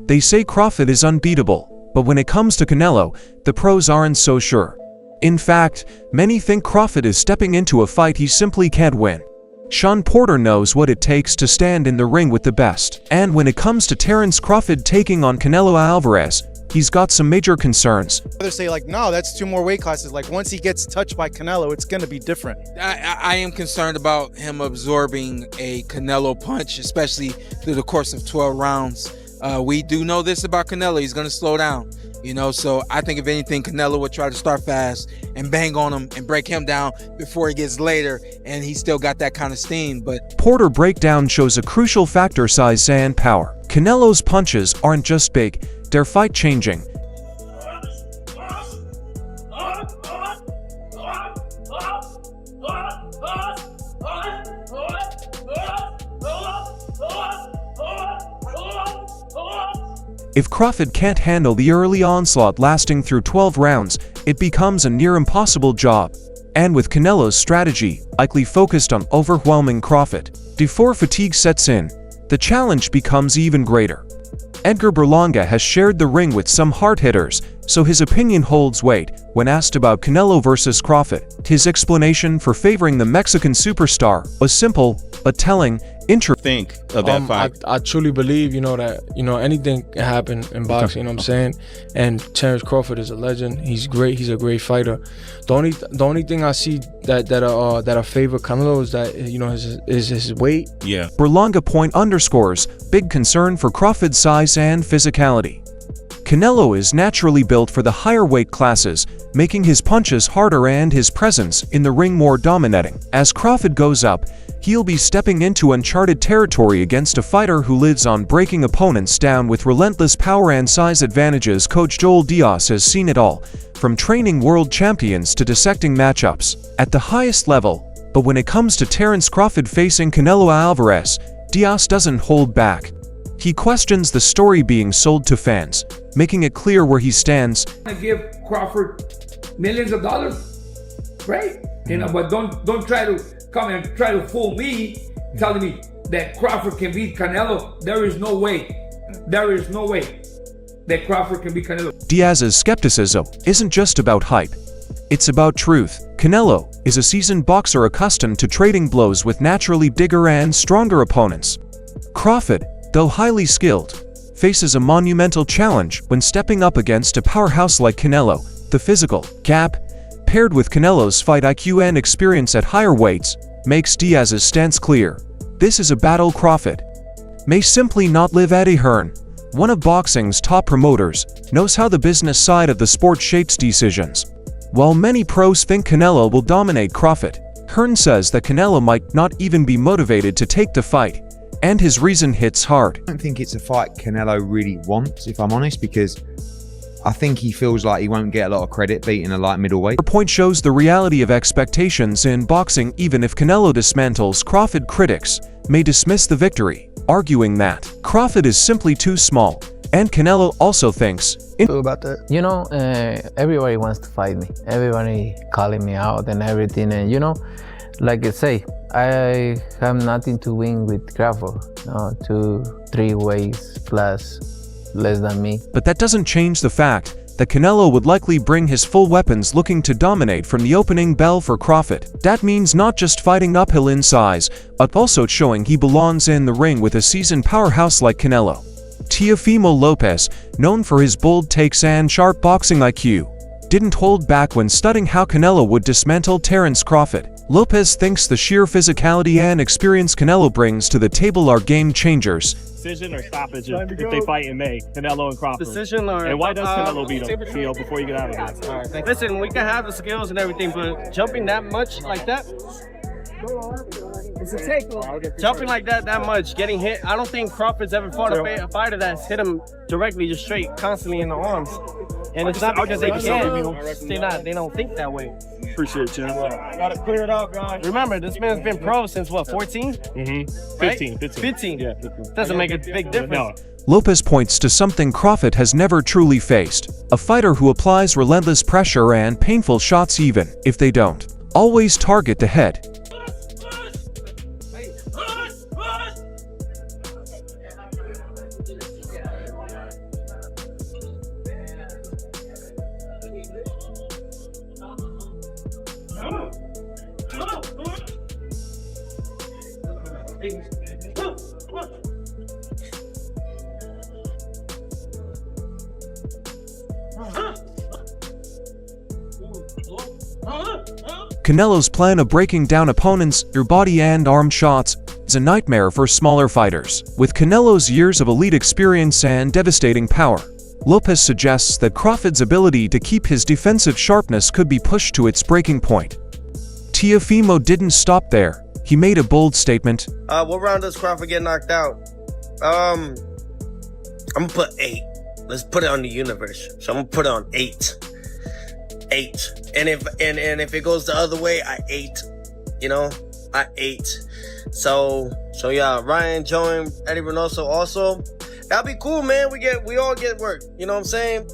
They say Crawford is unbeatable, but when it comes to Canelo, the pros aren't so sure. In fact, many think Crawford is stepping into a fight he simply can't win. Sean Porter knows what it takes to stand in the ring with the best. And when it comes to Terence Crawford taking on Canelo Alvarez, he's got some major concerns. Others say like, no, that's 2 more weight classes. Like once he gets touched by Canelo, it's going to be different. I am concerned about him absorbing a Canelo punch, especially through the course of 12 rounds. We do know this about Canelo. He's going to slow down, you know, so I think if anything, Canelo would try to start fast and bang on him and break him down before he gets later, and he's still got that kind of steam. But Porter breakdown shows a crucial factor: size and power. Canelo's punches aren't just big, they're fight-changing. If Crawford can't handle the early onslaught lasting through 12 rounds, it becomes a near impossible job. And with Canelo's strategy likely focused on overwhelming Crawford before fatigue sets in, the challenge becomes even greater. Edgar Berlanga has shared the ring with some hard hitters, so his opinion holds weight when asked about Canelo versus Crawford. His explanation for favoring the Mexican superstar was simple but telling. Think of that fight. I truly believe, that, anything can happen in boxing, you know what I'm saying? And Terence Crawford is a legend. He's great. He's a great fighter. The only thing I see that I favor Canelo is that, his weight. Yeah. Berlanga point underscores big concern for Crawford's size and physicality. Canelo is naturally built for the higher weight classes, making his punches harder and his presence in the ring more dominating. As Crawford goes up, he'll be stepping into uncharted territory against a fighter who lives on breaking opponents down with relentless power and size advantages. Coach Joel Diaz has seen it all, from training world champions to dissecting matchups at the highest level. But when it comes to Terence Crawford facing Canelo Alvarez, Diaz doesn't hold back. He questions the story being sold to fans, making it clear where he stands. I give Crawford millions of dollars, great, but don't try to come and try to fool me, telling me that Crawford can beat Canelo. There is no way. There is no way that Crawford can beat Canelo. Diaz's skepticism isn't just about hype. It's about truth. Canelo is a seasoned boxer accustomed to trading blows with naturally bigger and stronger opponents. Crawford, though highly skilled, faces a monumental challenge when stepping up against a powerhouse like Canelo. The physical gap, paired with Canelo's fight IQ and experience at higher weights, makes Diaz's stance clear. This is a battle Crawford may simply not live. Eddie Hearn, one of boxing's top promoters, knows how the business side of the sport shapes decisions. While many pros think Canelo will dominate Crawford, Hearn says that Canelo might not even be motivated to take the fight, and his reason hits hard. I don't think it's a fight Canelo really wants, if I'm honest, because I think he feels like he won't get a lot of credit beating a light middleweight. Her point shows the reality of expectations in boxing. Even if Canelo dismantles Crawford, critics may dismiss the victory, arguing that Crawford is simply too small. And Canelo also thinks about that. Everybody wants to fight me. Everybody calling me out and everything. And like I say, I have nothing to win with Crawford. 2-3 weights plus less than me. But that doesn't change the fact that Canelo would likely bring his full weapons, looking to dominate from the opening bell for Crawford. That means not just fighting uphill in size, but also showing he belongs in the ring with a seasoned powerhouse like Canelo. Teofimo Lopez, known for his bold takes and sharp boxing IQ, didn't hold back when studying how Canelo would dismantle Terence Crawford. Lopez thinks the sheer physicality and experience Canelo brings to the table are game changers. Decision or stoppage if they fight in May, Canelo and Crawford. Decision or... And why does Canelo beat him, before you get out of this? All right, listen, we can have the skills and everything, but jumping that much like that, it's a takeover. Jumping like that much, getting hit. I don't think Crawford's ever fought a fighter that's hit him directly, just straight, constantly in the arms. And it's not because they can't. They don't think that way. Appreciate you. Gotta clear it up, guys. Remember, this man's been pro since what, 14? Mm-hmm. Right? 15. Yeah. Doesn't make a big difference. No. Lopez points to something Crawford has never truly faced: a fighter who applies relentless pressure and painful shots even if they don't always target the head. Canelo's plan of breaking down opponents through body and arm shots is a nightmare for smaller fighters. With Canelo's years of elite experience and devastating power, Lopez suggests that Crawford's ability to keep his defensive sharpness could be pushed to its breaking point. Teofimo didn't stop there. He made a bold statement. What round does Crawford get knocked out? I'm gonna put 8. Let's put it on the universe. So I'm gonna put it on 8. 8. And if it goes the other way, I 8. You know, I 8. So yeah, Ryan, Joe, and Eddie Reynoso also. That'll be cool, man. We all get work. You know what I'm saying?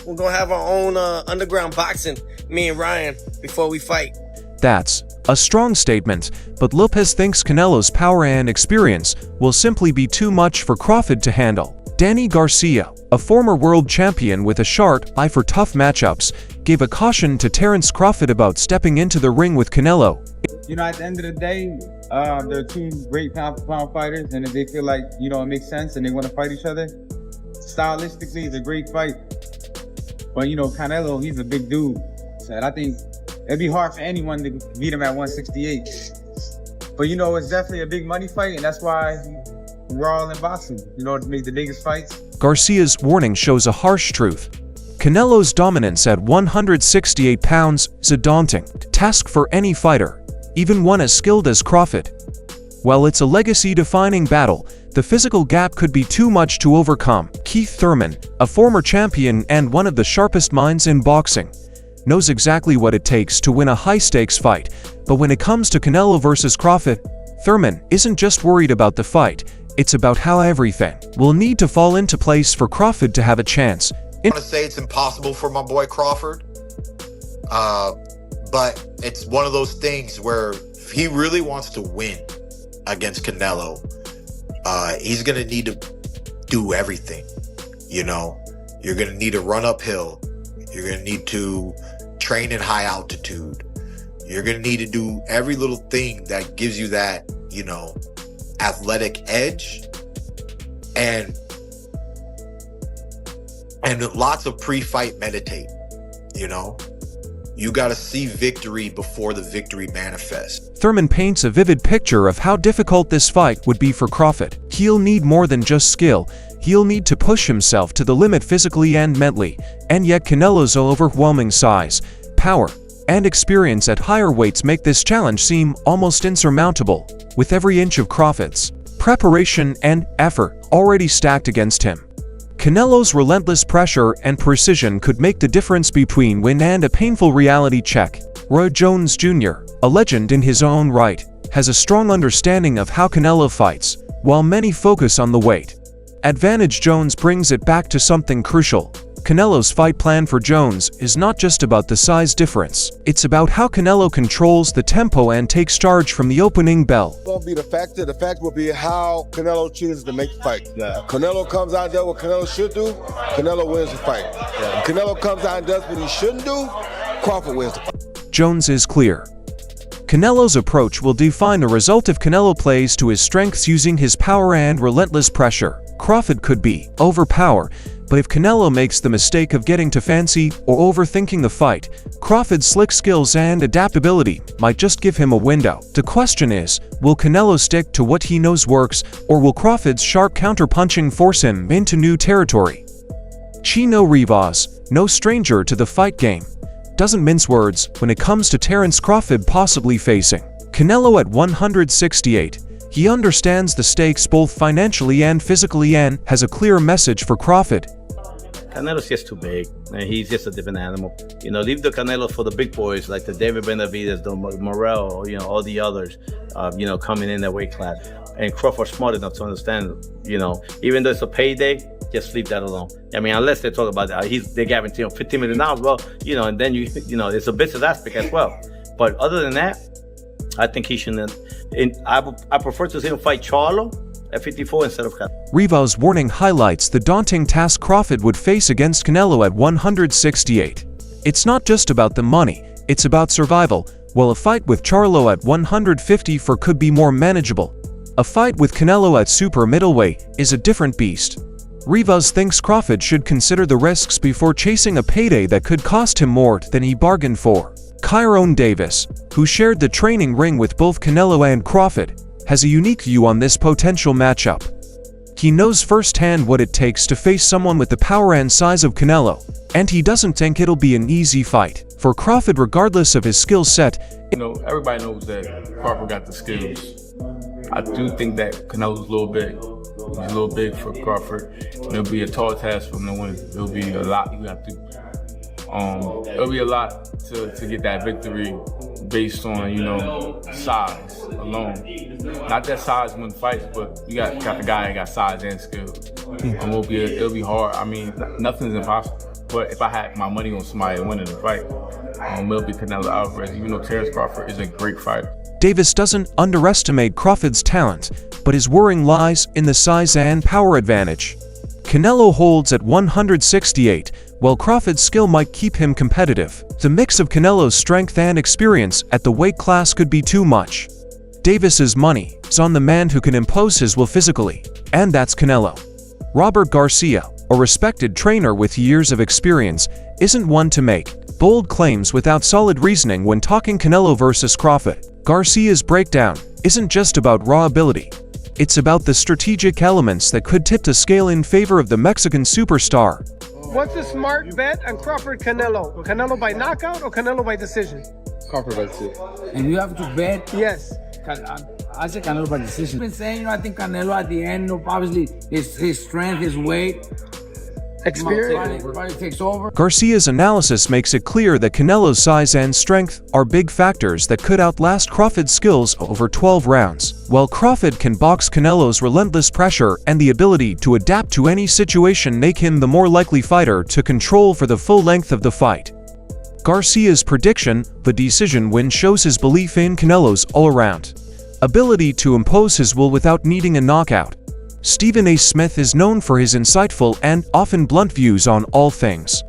We're gonna have our own underground boxing, me and Ryan, before we fight. That's a strong statement, but Lopez thinks Canelo's power and experience will simply be too much for Crawford to handle. Danny Garcia, a former world champion with a sharp eye for tough matchups, gave a caution to Terence Crawford about stepping into the ring with Canelo. You know, at the end of the day, they're two great pound-for-pound fighters, and if they feel like, you know, it makes sense and they want to fight each other, stylistically, it's a great fight. But, you know, Canelo, he's a big dude. So I think it'd be hard for anyone to beat him at 168. But, you know, it's definitely a big money fight, and that's why we're all in boxing, you know, to make the biggest fights. Garcia's warning shows a harsh truth. Canelo's dominance at 168 pounds is a daunting task for any fighter, even one as skilled as Crawford. While it's a legacy-defining battle, the physical gap could be too much to overcome. Keith Thurman, a former champion and one of the sharpest minds in boxing, knows exactly what it takes to win a high-stakes fight, but when it comes to Canelo versus Crawford, Thurman isn't just worried about the fight, it's about how everything will need to fall into place for Crawford to have a chance. I want to say it's impossible for my boy Crawford, but it's one of those things where if he really wants to win against Canelo, he's going to need to do everything. You know, you're going to need to run uphill. You're going to need to train in high altitude. You're going to need to do every little thing that gives you that, you know, athletic edge, and lots of pre-fight meditate. You know, you got to see victory before the victory manifests. Thurman paints a vivid picture of how difficult this fight would be for Crawford. He'll need more than just skill. He'll need to push himself to the limit physically and mentally, and yet Canelo's overwhelming size, power, and experience at higher weights make this challenge seem almost insurmountable, with every inch of Crawford's preparation and effort already stacked against him. Canelo's relentless pressure and precision could make the difference between win and a painful reality check. Roy Jones Jr., a legend in his own right, has a strong understanding of how Canelo fights, while many focus on the weight advantage. Jones brings it back to something crucial. Canelo's fight plan for Jones is not just about the size difference. It's about how Canelo controls the tempo and takes charge from the opening bell. Won't be the factor. The fact will be how Canelo chooses to make the fight. Yeah. Canelo comes out and does what Canelo should do, Canelo wins the fight. Yeah. If Canelo comes out and does what he shouldn't do, Crawford wins the fight. Jones is clear. Canelo's approach will define the result if Canelo plays to his strengths using his power and relentless pressure. Crawford could be overpowered, but if Canelo makes the mistake of getting too fancy or overthinking the fight, Crawford's slick skills and adaptability might just give him a window. The question is, will Canelo stick to what he knows works, or will Crawford's sharp counter-punching force him into new territory? Chino Rivas, no stranger to the fight game, doesn't mince words when it comes to Terence Crawford possibly facing Canelo at 168. He understands the stakes both financially and physically and has a clear message for Crawford. Canelo's just too big, and he's just a different animal. You know, leave the Canelo for the big boys like the David Benavidez, the Morel, you know, all the others, you know, coming in that weight class. And Crawford's smart enough to understand, you know, even though it's a payday, just leave that alone. I mean, unless they talk about they guarantee him $15 million, well, you know, and then you know, it's a business aspect as well. But other than that, I think he shouldn't. I prefer to see him fight Charlo at 54 instead of Canelo. Rivas' warning highlights the daunting task Crawford would face against Canelo at 168. It's not just about the money, it's about survival. While a fight with Charlo at 154 could be more manageable, A fight with Canelo at super middleweight is a different beast. Rivas thinks Crawford should consider the risks before chasing a payday that could cost him more than he bargained for. Kyrone Davis, who shared the training ring with both Canelo and Crawford, has a unique view on this potential matchup. He knows firsthand what it takes to face someone with the power and size of Canelo, and he doesn't think it'll be an easy fight for Crawford regardless of his skill set. You know, everybody knows that Crawford got the skills. I do think that Canelo's a little big. He's a little big for Crawford. It'll be a tall task for him to win. It'll be a lot you have to. It'll be a lot to get that victory based on, you know, size alone. Not that size wins fights, but you got the guy that got size and skill. It'll be hard. I mean, nothing's impossible. But if I had my money on somebody winning the fight, it'll be Canelo Alvarez. Even though Terence Crawford is a great fighter. Davis doesn't underestimate Crawford's talent, but his worrying lies in the size and power advantage. Canelo holds at 168, while Crawford's skill might keep him competitive. The mix of Canelo's strength and experience at the weight class could be too much. Davis's money is on the man who can impose his will physically, and that's Canelo. Robert Garcia, a respected trainer with years of experience, isn't one to make bold claims without solid reasoning when talking Canelo versus Crawford. Garcia's breakdown isn't just about raw ability. It's about the strategic elements that could tip the scale in favor of the Mexican superstar. What's a smart bet on Crawford Canelo? Canelo by knockout or Canelo by decision? Crawford by decision. And you have to bet? Yes. I say Canelo by decision. I've been saying, you know, I think Canelo at the end, you know, obviously his strength, his weight, experience, everybody takes over. Garcia's analysis makes it clear that Canelo's size and strength are big factors that could outlast Crawford's skills over 12 rounds. While Crawford can box, Canelo's relentless pressure and the ability to adapt to any situation make him the more likely fighter to control for the full length of the fight. Garcia's prediction, the decision win, shows his belief in Canelo's all-around ability to impose his will without needing a knockout. Stephen A. Smith is known for his insightful and often blunt views on all things.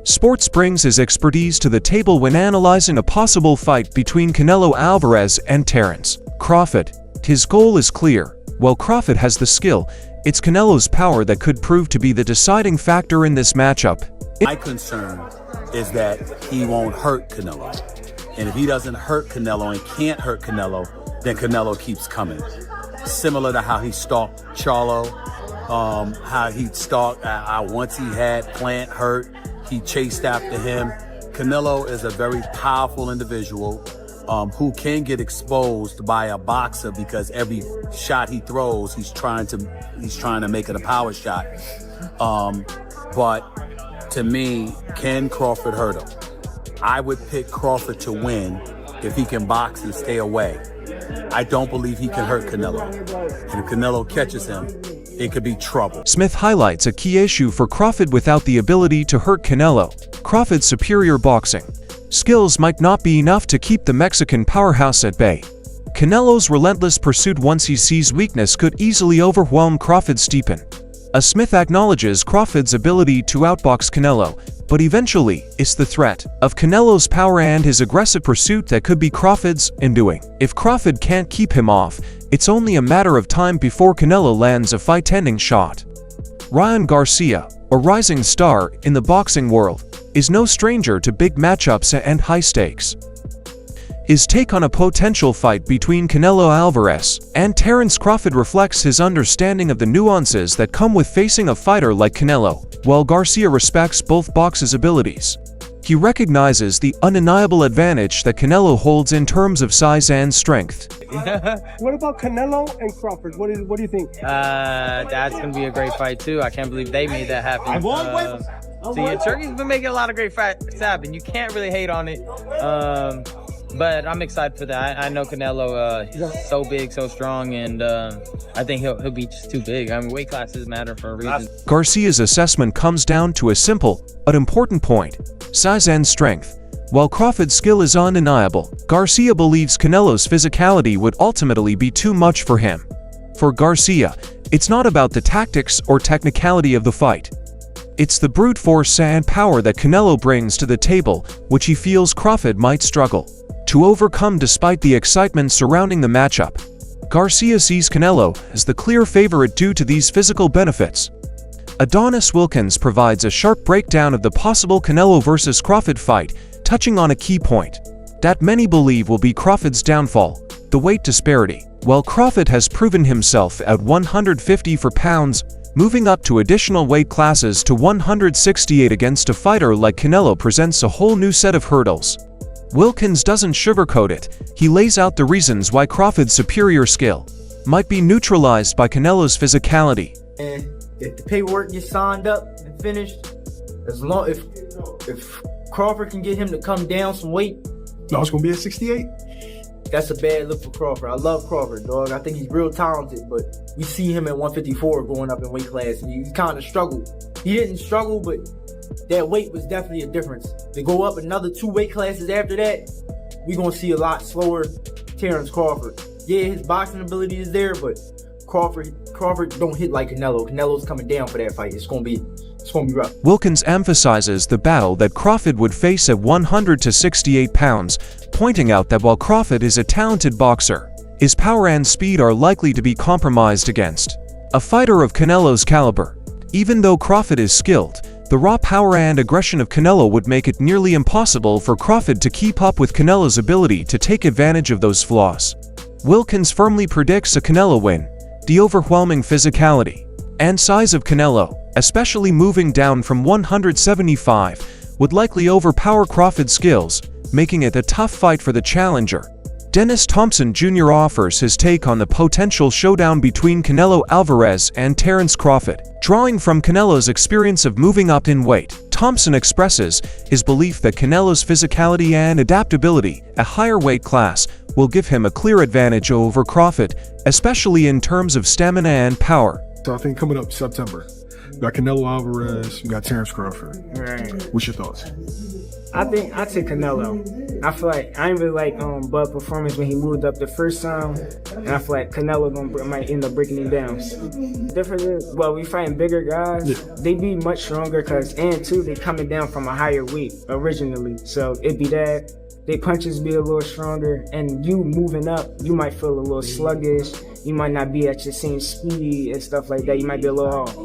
Sports brings his expertise to the table when analyzing a possible fight between Canelo Alvarez and Terence Crawford. His goal is clear. While Crawford has the skill, it's Canelo's power that could prove to be the deciding factor in this matchup. My concern is that he won't hurt Canelo. And if he doesn't hurt Canelo and can't hurt Canelo, then Canelo keeps coming. Similar to how he stalked Charlo, how he stalked, once he had Plant hurt, he chased after him. Canelo is a very powerful individual who can get exposed by a boxer because every shot he throws, he's trying to make it a power shot. But to me, can Crawford hurt him? I would pick Crawford to win if he can box and stay away. I don't believe he can hurt Canelo. And if Canelo catches him, it could be trouble. Smith highlights a key issue for Crawford without the ability to hurt Canelo. Crawford's superior boxing skills might not be enough to keep the Mexican powerhouse at bay. Canelo's relentless pursuit once he sees weakness could easily overwhelm Crawford's steepen. Smith acknowledges Crawford's ability to outbox Canelo, but eventually, it's the threat of Canelo's power and his aggressive pursuit that could be Crawford's undoing. If Crawford can't keep him off, it's only a matter of time before Canelo lands a fight-ending shot. Ryan Garcia, a rising star in the boxing world, is no stranger to big matchups and high stakes. His take on a potential fight between Canelo Alvarez and Terence Crawford reflects his understanding of the nuances that come with facing a fighter like Canelo. While Garcia respects both boxers' abilities, he recognizes the undeniable advantage that Canelo holds in terms of size and strength. What about Canelo and Crawford? What do you think? That's gonna be a great fight too. I can't believe they made that happen. See, Turkey's been making a lot of great fights happen. You can't really hate on it. But I'm excited for that. I know Canelo is so big, so strong, and I think he'll be just too big. I mean, weight classes matter for a reason. Garcia's assessment comes down to a simple but important point: size and strength. While Crawford's skill is undeniable, Garcia believes Canelo's physicality would ultimately be too much for him. For Garcia, it's not about the tactics or technicality of the fight. It's the brute force and power that Canelo brings to the table, which he feels Crawford might struggle to overcome despite the excitement surrounding the matchup. Garcia sees Canelo as the clear favorite due to these physical benefits. Adonis Wilkins provides a sharp breakdown of the possible Canelo versus Crawford fight, touching on a key point that many believe will be Crawford's downfall: the weight disparity. While Crawford has proven himself at 154 pounds, moving up to additional weight classes to 168 against a fighter like Canelo presents a whole new set of hurdles. Wilkins doesn't sugarcoat it. He lays out the reasons why Crawford's superior skill might be neutralized by Canelo's physicality. And if the paperwork gets signed up and finished, if Crawford can get him to come down some weight, no, it's gonna be at 68. That's a bad look for Crawford. I love Crawford, dog. I think he's real talented, but we see him at 154 going up in weight class, and he kind of struggled. He didn't struggle, but that weight was definitely a difference. To go up another 2 weight classes after that, we're gonna see a lot slower Terence Crawford. Yeah, his boxing ability is there, but Crawford don't hit like Canelo. Canelo's coming down for that fight. It's gonna be rough. Wilkins emphasizes the battle that Crawford would face at 100 to 68 pounds, pointing out that while Crawford is a talented boxer, his power and speed are likely to be compromised against a fighter of Canelo's caliber. Even though Crawford is skilled, the raw power and aggression of Canelo would make it nearly impossible for Crawford to keep up with Canelo's ability to take advantage of those flaws. Wilkins firmly predicts a Canelo win. The overwhelming physicality and size of Canelo, especially moving down from 175, would likely overpower Crawford's skills, making it a tough fight for the challenger. Dennis Thompson Jr. offers his take on the potential showdown between Canelo Alvarez and Terence Crawford. Drawing from Canelo's experience of moving up in weight, Thompson expresses his belief that Canelo's physicality and adaptability, a higher weight class, will give him a clear advantage over Crawford, especially in terms of stamina and power. So I think coming up September, we got Canelo Alvarez, we got Terence Crawford. Right. What's your thoughts? I think I take Canelo. I feel like I ain't really like Bud performance when he moved up the first time, and I feel like Canelo might end up breaking him down. Different is, well, we fighting bigger guys. They be much stronger and too they coming down from a higher weight originally, so it be that. They punches be a little stronger, and you moving up, you might feel a little sluggish. You might not be at your same speed and stuff like that. You might be a little off.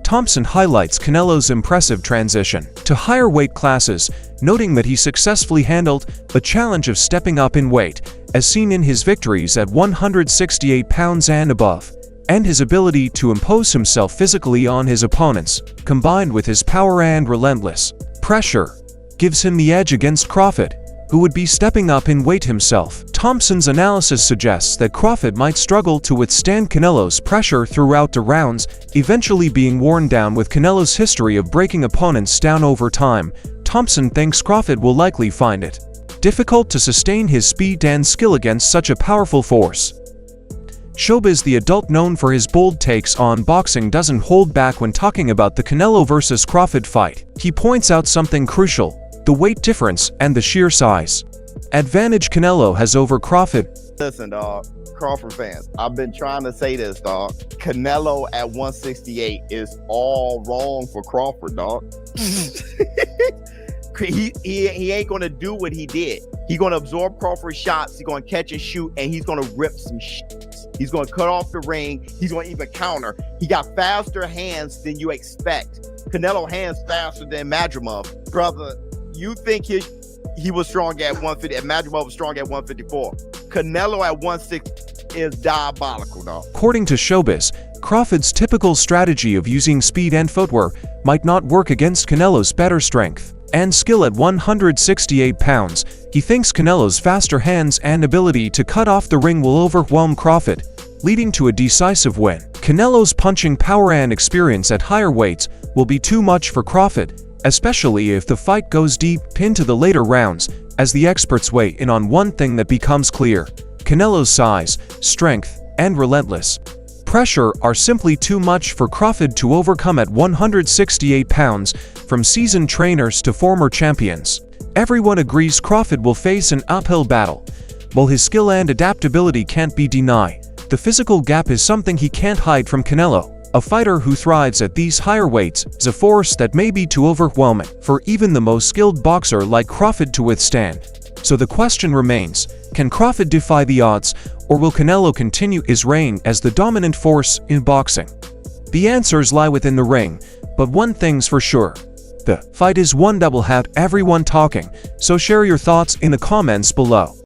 Thompson highlights Canelo's impressive transition to higher weight classes, noting that he successfully handled the challenge of stepping up in weight, as seen in his victories at 168 pounds and above, and his ability to impose himself physically on his opponents, combined with his power and relentless pressure, gives him the edge against Crawford, who would be stepping up in weight himself. Thompson's analysis suggests that Crawford might struggle to withstand Canelo's pressure throughout the rounds, eventually being worn down. With Canelo's history of breaking opponents down over time, Thompson thinks Crawford will likely find it difficult to sustain his speed and skill against such a powerful force. Showbiz, the adult known for his bold takes on boxing, doesn't hold back when talking about the Canelo versus Crawford fight. He points out something crucial: the weight difference and the sheer size advantage Canelo has over Crawford. Listen, dog, Crawford fans, I've been trying to say this, dog. Canelo at 168 is all wrong for Crawford, dog. He ain't gonna do what he did. He's gonna absorb Crawford's shots, he's gonna catch and shoot, and he's gonna rip some shit. He's gonna cut off the ring, he's gonna even counter. He got faster hands than you expect. Canelo hands faster than Madrimov. Brother, you think he was strong at 150, and Madrimov was strong at 154. Canelo at 160 is diabolical, dog. According to Showbiz, Crawford's typical strategy of using speed and footwork might not work against Canelo's better strength and skill at 168 pounds. He thinks Canelo's faster hands and ability to cut off the ring will overwhelm Crawford, leading to a decisive win. Canelo's punching power and experience at higher weights will be too much for Crawford, especially if the fight goes deep into the later rounds. As the experts weigh in on one thing that becomes clear: Canelo's size, strength, and relentless pressure are simply too much for Crawford to overcome at 168 pounds. From seasoned trainers to former champions, everyone agrees Crawford will face an uphill battle. While his skill and adaptability can't be denied, the physical gap is something he can't hide from Canelo. A fighter who thrives at these higher weights is a force that may be too overwhelming for even the most skilled boxer like Crawford to withstand. So the question remains, can Crawford defy the odds, or will Canelo continue his reign as the dominant force in boxing? The answers lie within the ring, but one thing's for sure. The fight is one that will have everyone talking, so share your thoughts in the comments below.